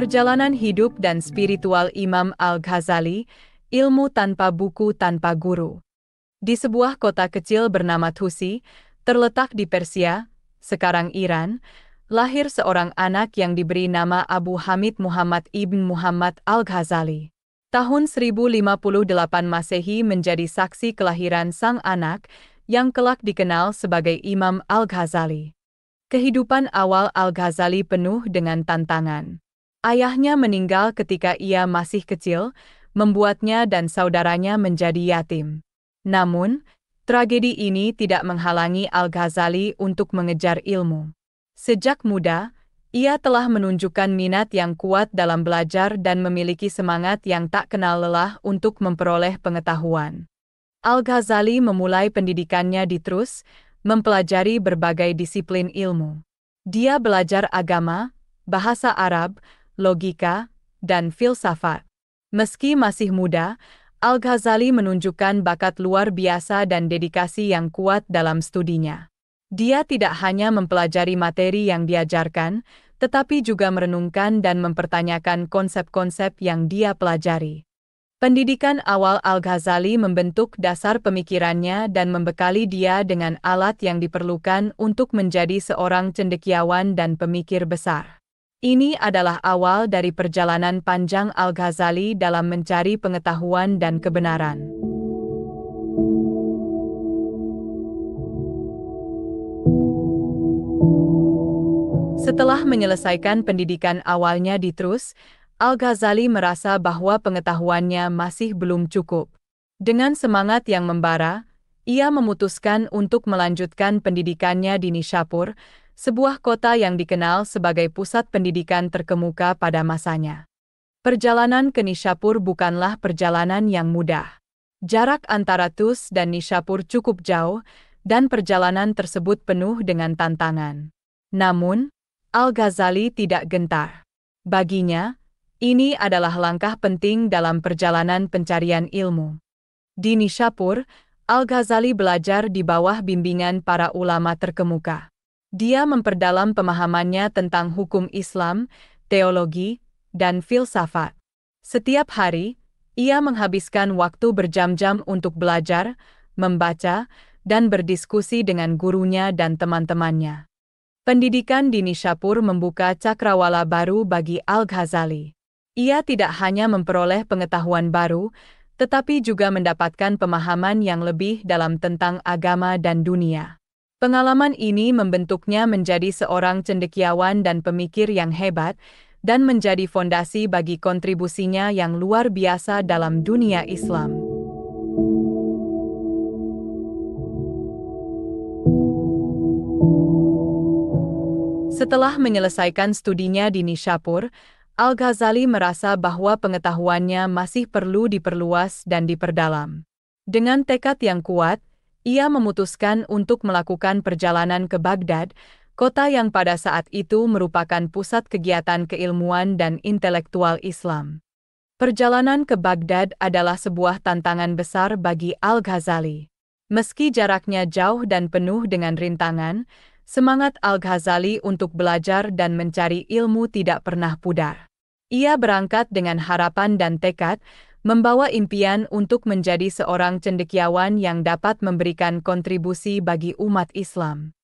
Perjalanan hidup dan spiritual Imam Al-Ghazali, ilmu tanpa buku tanpa guru. Di sebuah kota kecil bernama Tusi, terletak di Persia, sekarang Iran, lahir seorang anak yang diberi nama Abu Hamid Muhammad ibn Muhammad Al-Ghazali. Tahun 1058 Masehi menjadi saksi kelahiran sang anak, yang kelak dikenal sebagai Imam Al-Ghazali. Kehidupan awal Al-Ghazali penuh dengan tantangan. Ayahnya meninggal ketika ia masih kecil, membuatnya dan saudaranya menjadi yatim. Namun, tragedi ini tidak menghalangi Al-Ghazali untuk mengejar ilmu. Sejak muda, ia telah menunjukkan minat yang kuat dalam belajar dan memiliki semangat yang tak kenal lelah untuk memperoleh pengetahuan. Al-Ghazali memulai pendidikannya di Trus, mempelajari berbagai disiplin ilmu. Dia belajar agama, bahasa Arab, logika, dan filsafat. Meski masih muda, Al-Ghazali menunjukkan bakat luar biasa dan dedikasi yang kuat dalam studinya. Dia tidak hanya mempelajari materi yang diajarkan, tetapi juga merenungkan dan mempertanyakan konsep-konsep yang dia pelajari. Pendidikan awal Al-Ghazali membentuk dasar pemikirannya dan membekali dia dengan alat yang diperlukan untuk menjadi seorang cendekiawan dan pemikir besar. Ini adalah awal dari perjalanan panjang Al-Ghazali dalam mencari pengetahuan dan kebenaran. Setelah menyelesaikan pendidikan awalnya di Trus, Al-Ghazali merasa bahwa pengetahuannya masih belum cukup. Dengan semangat yang membara, ia memutuskan untuk melanjutkan pendidikannya di Nishapur, sebuah kota yang dikenal sebagai pusat pendidikan terkemuka pada masanya. Perjalanan ke Nishapur bukanlah perjalanan yang mudah. Jarak antara Tus dan Nishapur cukup jauh, dan perjalanan tersebut penuh dengan tantangan. Namun, Al-Ghazali tidak gentar. Baginya, ini adalah langkah penting dalam perjalanan pencarian ilmu. Di Nishapur, Al-Ghazali belajar di bawah bimbingan para ulama terkemuka. Dia memperdalam pemahamannya tentang hukum Islam, teologi, dan filsafat. Setiap hari, ia menghabiskan waktu berjam-jam untuk belajar, membaca, dan berdiskusi dengan gurunya dan teman-temannya. Pendidikan di Nishapur membuka cakrawala baru bagi Al-Ghazali. Ia tidak hanya memperoleh pengetahuan baru, tetapi juga mendapatkan pemahaman yang lebih dalam tentang agama dan dunia. Pengalaman ini membentuknya menjadi seorang cendekiawan dan pemikir yang hebat, dan menjadi fondasi bagi kontribusinya yang luar biasa dalam dunia Islam. Setelah menyelesaikan studinya di Nishapur, Al-Ghazali merasa bahwa pengetahuannya masih perlu diperluas dan diperdalam. Dengan tekad yang kuat, ia memutuskan untuk melakukan perjalanan ke Baghdad, kota yang pada saat itu merupakan pusat kegiatan keilmuan dan intelektual Islam. Perjalanan ke Baghdad adalah sebuah tantangan besar bagi Al-Ghazali. Meski jaraknya jauh dan penuh dengan rintangan, semangat Al-Ghazali untuk belajar dan mencari ilmu tidak pernah pudar. Ia berangkat dengan harapan dan tekad, membawa impian untuk menjadi seorang cendekiawan yang dapat memberikan kontribusi bagi umat Islam.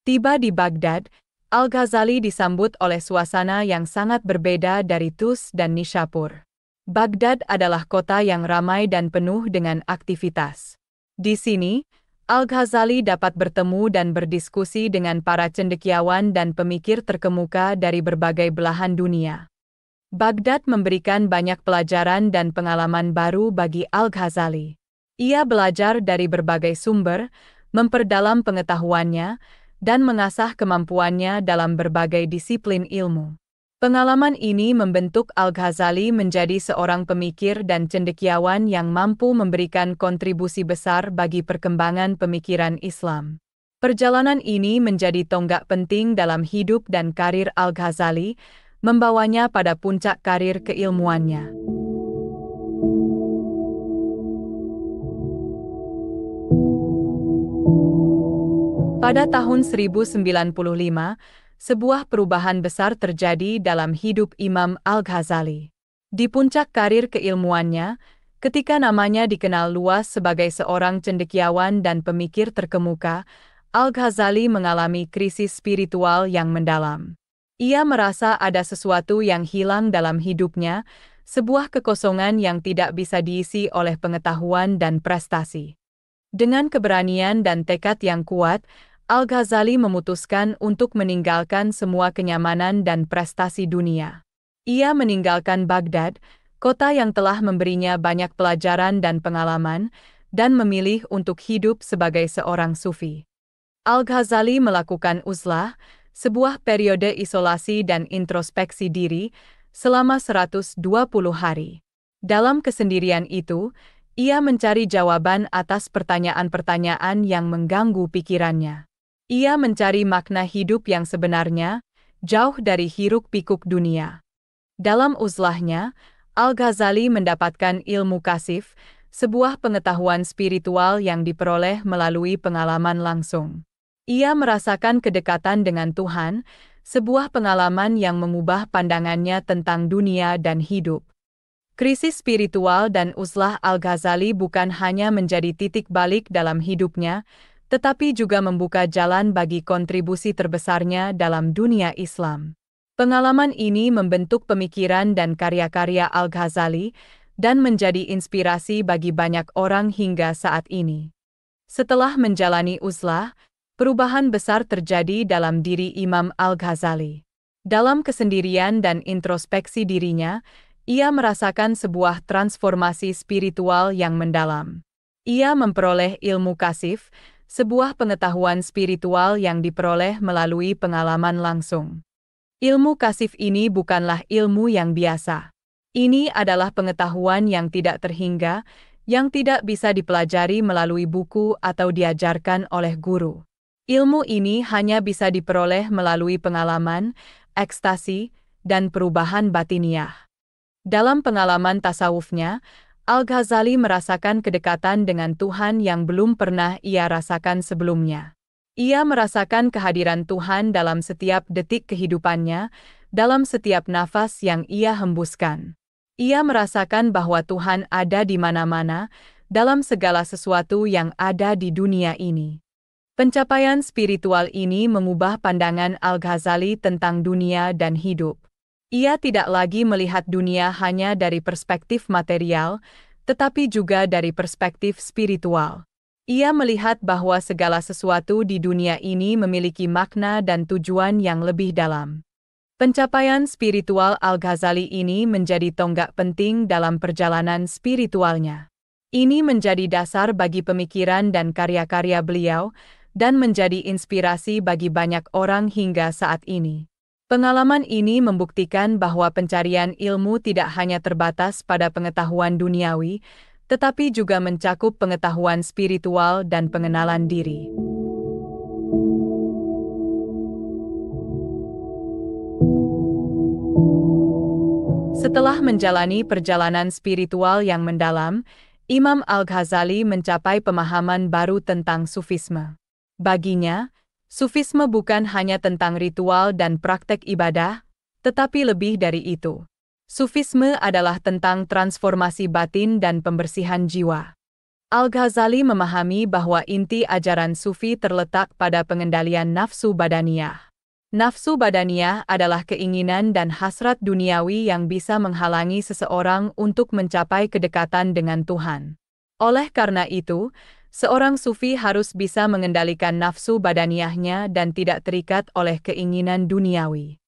Tiba di Baghdad, Al-Ghazali disambut oleh suasana yang sangat berbeda dari Tus dan Nishapur. Baghdad adalah kota yang ramai dan penuh dengan aktivitas. Di sini, Al-Ghazali dapat bertemu dan berdiskusi dengan para cendekiawan dan pemikir terkemuka dari berbagai belahan dunia. Baghdad memberikan banyak pelajaran dan pengalaman baru bagi Al-Ghazali. Ia belajar dari berbagai sumber, memperdalam pengetahuannya, dan mengasah kemampuannya dalam berbagai disiplin ilmu. Pengalaman ini membentuk Al-Ghazali menjadi seorang pemikir dan cendekiawan yang mampu memberikan kontribusi besar bagi perkembangan pemikiran Islam. Perjalanan ini menjadi tonggak penting dalam hidup dan karir Al-Ghazali, membawanya pada puncak karir keilmuannya. Pada tahun 1095, Sebuah perubahan besar terjadi dalam hidup Imam Al-Ghazali. Di puncak karir keilmuannya, ketika namanya dikenal luas sebagai seorang cendekiawan dan pemikir terkemuka, Al-Ghazali mengalami krisis spiritual yang mendalam. Ia merasa ada sesuatu yang hilang dalam hidupnya, sebuah kekosongan yang tidak bisa diisi oleh pengetahuan dan prestasi. Dengan keberanian dan tekad yang kuat, Al-Ghazali memutuskan untuk meninggalkan semua kenyamanan dan prestasi dunia. Ia meninggalkan Baghdad, kota yang telah memberinya banyak pelajaran dan pengalaman, dan memilih untuk hidup sebagai seorang sufi. Al-Ghazali melakukan uzlah, sebuah periode isolasi dan introspeksi diri, selama 120 hari. Dalam kesendirian itu, ia mencari jawaban atas pertanyaan-pertanyaan yang mengganggu pikirannya. Ia mencari makna hidup yang sebenarnya, jauh dari hiruk-pikuk dunia. Dalam uzlahnya, Al-Ghazali mendapatkan ilmu kasif, sebuah pengetahuan spiritual yang diperoleh melalui pengalaman langsung. Ia merasakan kedekatan dengan Tuhan, sebuah pengalaman yang mengubah pandangannya tentang dunia dan hidup. Krisis spiritual dan uzlah Al-Ghazali bukan hanya menjadi titik balik dalam hidupnya, tetapi juga membuka jalan bagi kontribusi terbesarnya dalam dunia Islam. Pengalaman ini membentuk pemikiran dan karya-karya Al-Ghazali dan menjadi inspirasi bagi banyak orang hingga saat ini. Setelah menjalani uzlah, perubahan besar terjadi dalam diri Imam Al-Ghazali. Dalam kesendirian dan introspeksi dirinya, ia merasakan sebuah transformasi spiritual yang mendalam. Ia memperoleh ilmu kasif, sebuah pengetahuan spiritual yang diperoleh melalui pengalaman langsung. Ilmu kasif ini bukanlah ilmu yang biasa. Ini adalah pengetahuan yang tidak terhingga, yang tidak bisa dipelajari melalui buku atau diajarkan oleh guru. Ilmu ini hanya bisa diperoleh melalui pengalaman, ekstasi, dan perubahan batiniah. Dalam pengalaman tasawufnya, Al-Ghazali merasakan kedekatan dengan Tuhan yang belum pernah ia rasakan sebelumnya. Ia merasakan kehadiran Tuhan dalam setiap detik kehidupannya, dalam setiap nafas yang ia hembuskan. Ia merasakan bahwa Tuhan ada di mana-mana, dalam segala sesuatu yang ada di dunia ini. Pencapaian spiritual ini mengubah pandangan Al-Ghazali tentang dunia dan hidup. Ia tidak lagi melihat dunia hanya dari perspektif material, tetapi juga dari perspektif spiritual. Ia melihat bahwa segala sesuatu di dunia ini memiliki makna dan tujuan yang lebih dalam. Pencapaian spiritual Al-Ghazali ini menjadi tonggak penting dalam perjalanan spiritualnya. Ini menjadi dasar bagi pemikiran dan karya-karya beliau, dan menjadi inspirasi bagi banyak orang hingga saat ini. Pengalaman ini membuktikan bahwa pencarian ilmu tidak hanya terbatas pada pengetahuan duniawi, tetapi juga mencakup pengetahuan spiritual dan pengenalan diri. Setelah menjalani perjalanan spiritual yang mendalam, Imam Al-Ghazali mencapai pemahaman baru tentang sufisme. Baginya, sufisme bukan hanya tentang ritual dan praktek ibadah, tetapi lebih dari itu. Sufisme adalah tentang transformasi batin dan pembersihan jiwa. Al-Ghazali memahami bahwa inti ajaran sufi terletak pada pengendalian nafsu badaniyah. Nafsu badaniyah adalah keinginan dan hasrat duniawi yang bisa menghalangi seseorang untuk mencapai kedekatan dengan Tuhan. Oleh karena itu, seorang sufi harus bisa mengendalikan nafsu badaniyahnya dan tidak terikat oleh keinginan duniawi.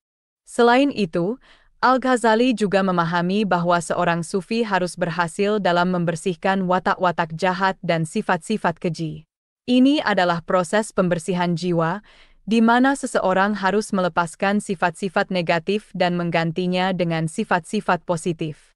Selain itu, Al-Ghazali juga memahami bahwa seorang sufi harus berhasil dalam membersihkan watak-watak jahat dan sifat-sifat keji. Ini adalah proses pembersihan jiwa, di mana seseorang harus melepaskan sifat-sifat negatif dan menggantinya dengan sifat-sifat positif.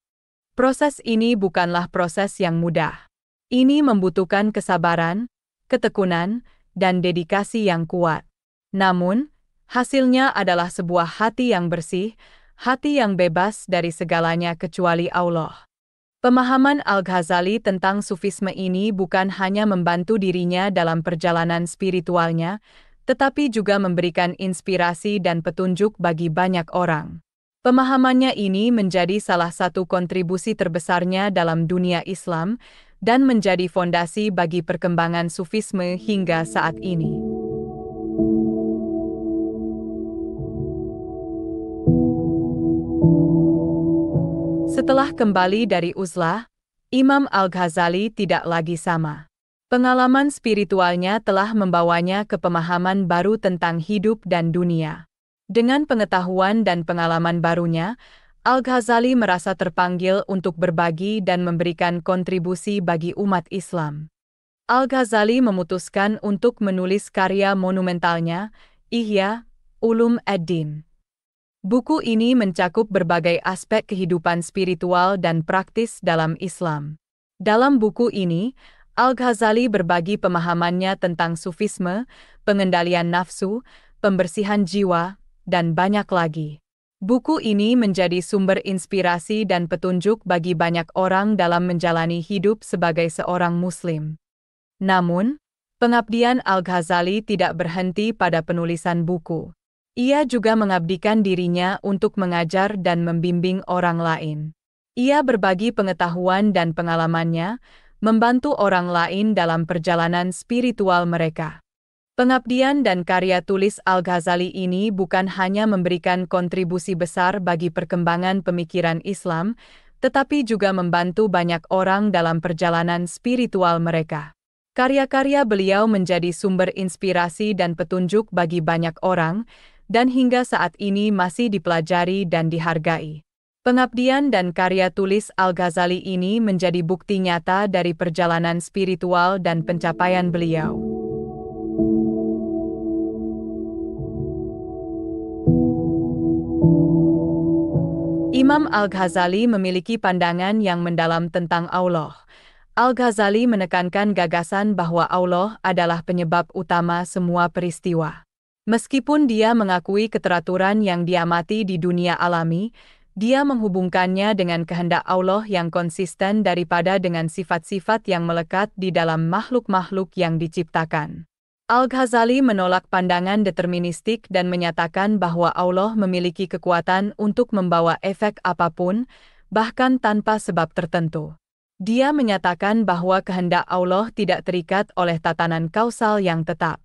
Proses ini bukanlah proses yang mudah. Ini membutuhkan kesabaran, ketekunan, dan dedikasi yang kuat. Namun, hasilnya adalah sebuah hati yang bersih, hati yang bebas dari segalanya kecuali Allah. Pemahaman Al-Ghazali tentang sufisme ini bukan hanya membantu dirinya dalam perjalanan spiritualnya, tetapi juga memberikan inspirasi dan petunjuk bagi banyak orang. Pemahamannya ini menjadi salah satu kontribusi terbesarnya dalam dunia Islam dan menjadi fondasi bagi perkembangan Sufisme hingga saat ini. Setelah kembali dari uzlah, Imam Al-Ghazali tidak lagi sama. Pengalaman spiritualnya telah membawanya ke pemahaman baru tentang hidup dan dunia. Dengan pengetahuan dan pengalaman barunya, Al-Ghazali merasa terpanggil untuk berbagi dan memberikan kontribusi bagi umat Islam. Al-Ghazali memutuskan untuk menulis karya monumentalnya, Ihya Ulum ad-Din. Buku ini mencakup berbagai aspek kehidupan spiritual dan praktis dalam Islam. Dalam buku ini, Al-Ghazali berbagi pemahamannya tentang sufisme, pengendalian nafsu, pembersihan jiwa, dan banyak lagi. Buku ini menjadi sumber inspirasi dan petunjuk bagi banyak orang dalam menjalani hidup sebagai seorang Muslim. Namun, pengabdian Al-Ghazali tidak berhenti pada penulisan buku. Ia juga mengabdikan dirinya untuk mengajar dan membimbing orang lain. Ia berbagi pengetahuan dan pengalamannya, membantu orang lain dalam perjalanan spiritual mereka. Pengabdian dan karya tulis Al-Ghazali ini bukan hanya memberikan kontribusi besar bagi perkembangan pemikiran Islam, tetapi juga membantu banyak orang dalam perjalanan spiritual mereka. Karya-karya beliau menjadi sumber inspirasi dan petunjuk bagi banyak orang, dan hingga saat ini masih dipelajari dan dihargai. Pengabdian dan karya tulis Al-Ghazali ini menjadi bukti nyata dari perjalanan spiritual dan pencapaian beliau. Imam Al-Ghazali memiliki pandangan yang mendalam tentang Allah. Al-Ghazali menekankan gagasan bahwa Allah adalah penyebab utama semua peristiwa. Meskipun dia mengakui keteraturan yang diamati di dunia alami, dia menghubungkannya dengan kehendak Allah yang konsisten daripada dengan sifat-sifat yang melekat di dalam makhluk-makhluk yang diciptakan. Al-Ghazali menolak pandangan deterministik dan menyatakan bahwa Allah memiliki kekuatan untuk membawa efek apapun, bahkan tanpa sebab tertentu. Dia menyatakan bahwa kehendak Allah tidak terikat oleh tatanan kausal yang tetap.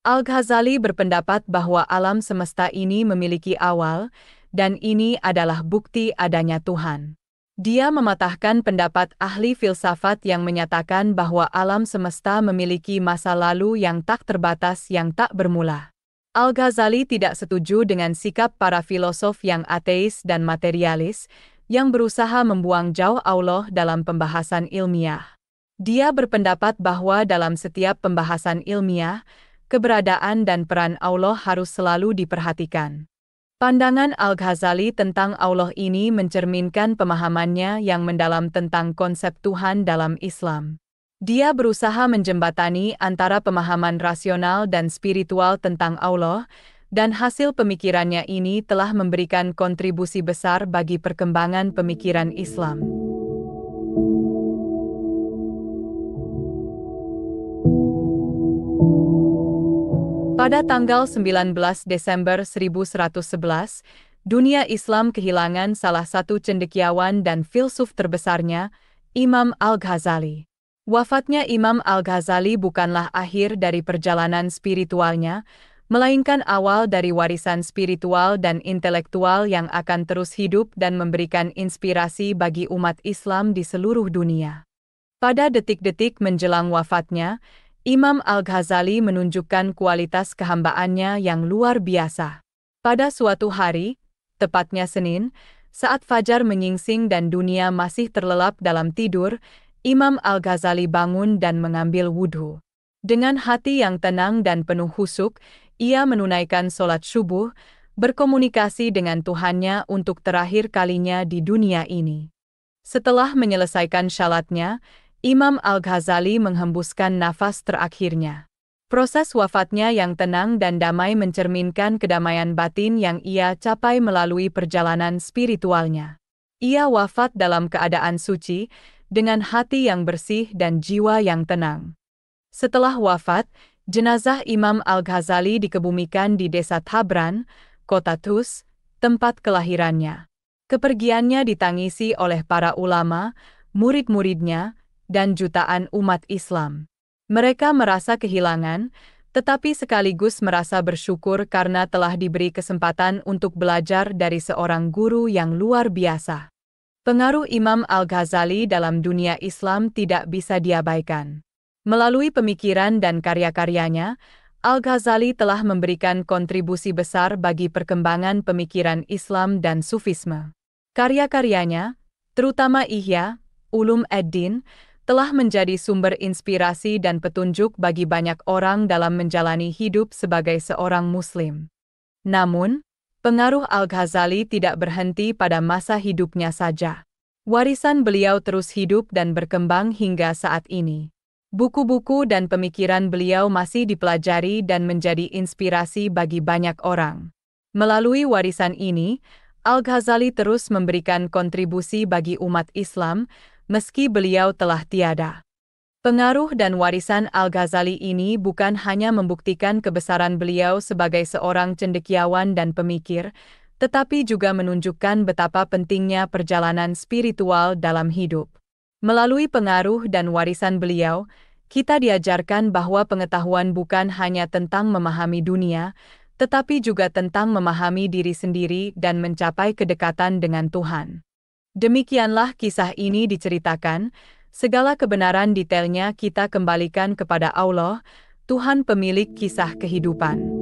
Al-Ghazali berpendapat bahwa alam semesta ini memiliki awal, dan ini adalah bukti adanya Tuhan. Dia mematahkan pendapat ahli filsafat yang menyatakan bahwa alam semesta memiliki masa lalu yang tak terbatas yang tak bermula. Al-Ghazali tidak setuju dengan sikap para filosof yang ateis dan materialis, yang berusaha membuang jauh Allah dalam pembahasan ilmiah. Dia berpendapat bahwa dalam setiap pembahasan ilmiah, keberadaan dan peran Allah harus selalu diperhatikan. Pandangan Al-Ghazali tentang Allah ini mencerminkan pemahamannya yang mendalam tentang konsep Tuhan dalam Islam. Dia berusaha menjembatani antara pemahaman rasional dan spiritual tentang Allah, dan hasil pemikirannya ini telah memberikan kontribusi besar bagi perkembangan pemikiran Islam. Pada tanggal 19 Desember 1111, dunia Islam kehilangan salah satu cendekiawan dan filsuf terbesarnya, Imam Al-Ghazali. Wafatnya Imam Al-Ghazali bukanlah akhir dari perjalanan spiritualnya, melainkan awal dari warisan spiritual dan intelektual yang akan terus hidup dan memberikan inspirasi bagi umat Islam di seluruh dunia. Pada detik-detik menjelang wafatnya, Imam Al-Ghazali menunjukkan kualitas kehambaannya yang luar biasa. Pada suatu hari, tepatnya Senin, saat fajar menyingsing dan dunia masih terlelap dalam tidur, Imam Al-Ghazali bangun dan mengambil wudhu. Dengan hati yang tenang dan penuh khusyuk, ia menunaikan sholat subuh, berkomunikasi dengan Tuhannya untuk terakhir kalinya di dunia ini. Setelah menyelesaikan syalatnya, Imam Al-Ghazali menghembuskan nafas terakhirnya. Proses wafatnya yang tenang dan damai mencerminkan kedamaian batin yang ia capai melalui perjalanan spiritualnya. Ia wafat dalam keadaan suci, dengan hati yang bersih dan jiwa yang tenang. Setelah wafat, Jenazah Imam Al-Ghazali dikebumikan di desa Tabran, kota Tus, tempat kelahirannya. Kepergiannya ditangisi oleh para ulama, murid-muridnya, dan jutaan umat Islam. Mereka merasa kehilangan, tetapi sekaligus merasa bersyukur karena telah diberi kesempatan untuk belajar dari seorang guru yang luar biasa. Pengaruh Imam Al-Ghazali dalam dunia Islam tidak bisa diabaikan. Melalui pemikiran dan karya-karyanya, Al-Ghazali telah memberikan kontribusi besar bagi perkembangan pemikiran Islam dan Sufisme. Karya-karyanya, terutama Ihya Ulumuddin, telah menjadi sumber inspirasi dan petunjuk bagi banyak orang dalam menjalani hidup sebagai seorang Muslim. Namun, pengaruh Al-Ghazali tidak berhenti pada masa hidupnya saja. Warisan beliau terus hidup dan berkembang hingga saat ini. Buku-buku dan pemikiran beliau masih dipelajari dan menjadi inspirasi bagi banyak orang. Melalui warisan ini, Al-Ghazali terus memberikan kontribusi bagi umat Islam, meski beliau telah tiada. Pengaruh dan warisan Al-Ghazali ini bukan hanya membuktikan kebesaran beliau sebagai seorang cendekiawan dan pemikir, tetapi juga menunjukkan betapa pentingnya perjalanan spiritual dalam hidup. Melalui pengaruh dan warisan beliau, kita diajarkan bahwa pengetahuan bukan hanya tentang memahami dunia, tetapi juga tentang memahami diri sendiri dan mencapai kedekatan dengan Tuhan. Demikianlah kisah ini diceritakan, segala kebenaran detailnya kita kembalikan kepada Allah, Tuhan pemilik kisah kehidupan.